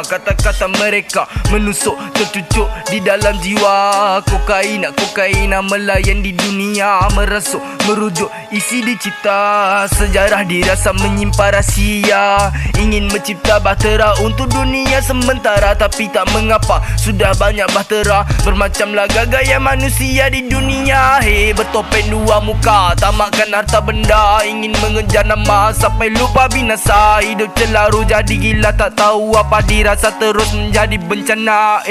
kata-kata mereka menusuk, tercucuk di dalam jiwa. Kokaina melayan di dunia, merasuk, merujuk, isi dicipta. Sejarah dirasa menyimpan rahsia, ingin mencipta bahtera untuk dunia sementara. Tapi tak mengapa, sudah banyak bahtera. Bermacamlah gaya manusia di dunia. Bertopeng dua muka, tamakkan harta benda, ingin mengejar nama sampai lupa binasa. Hidup celaru jadi gila, tak tahu apa dirasa, terus menjadi bencana.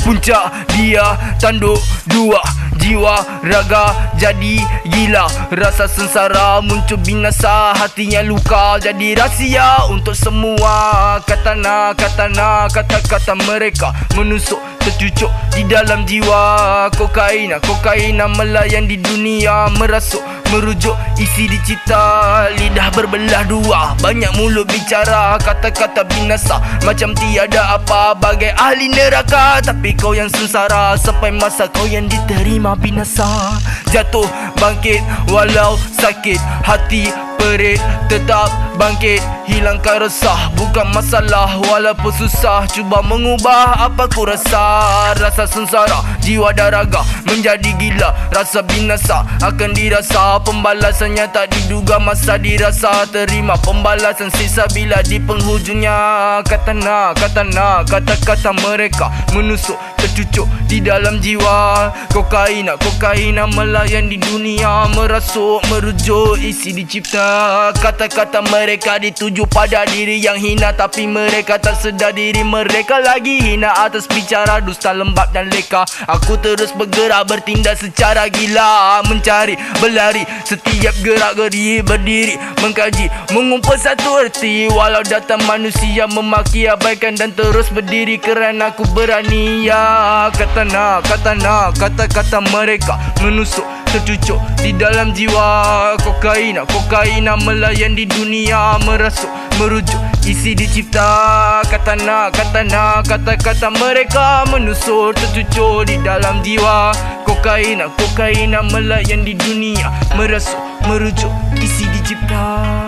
Puncak dia tanduk dua, jiwa raga jadi gila. Rasa sengsara muncul binasa, hatinya luka jadi rahsia untuk semua. Kata-kata mereka menusuk, tercucuk di dalam jiwa. Kokaina melayan di dunia, merasuk, merujuk, isi dicipta. Lidah berbelah dua, banyak mulut bicara, kata-kata binasa macam tiada apa, bagai ahli neraka. Tapi kau yang sengsara sampai masa kau yang diterima binasa. Jatuh bangkit walau sakit hati, perit tetap bangkit. Hilangkan resah, bukan masalah, walaupun susah. Cuba mengubah apa ku rasa. Rasa sengsara, jiwa dan raga menjadi gila. Rasa binasa akan dirasa, pembalasannya tak diduga. Masa dirasa, terima pembalasan sisa bila di penghujungnya. Kata-kata mereka menusuk, tercucuk di dalam jiwa. Kokaina melayan di dunia, merasuk, merujuk, isi dicipta. Kata-kata mereka dituju pada diri yang hina, tapi mereka tak sedar diri mereka lagi hina. Atas bicara dusta lembab dan leka, aku terus bergerak, bertindak secara gila. Mencari, berlari, setiap gerak geri, berdiri, mengkaji, mengumpul satu erti. Walau datang manusia memaki, abaikan dan terus berdiri kerana aku berani. Ya, kata-kata mereka menusuk, tercucuk di dalam jiwa. Kokaina melayan di dunia, merasuk, merujuk, isi dicipta. Kata-kata mereka menusuk, tercucuk di dalam jiwa. Kokaina melayan di dunia, merasuk, merujuk, isi dicipta.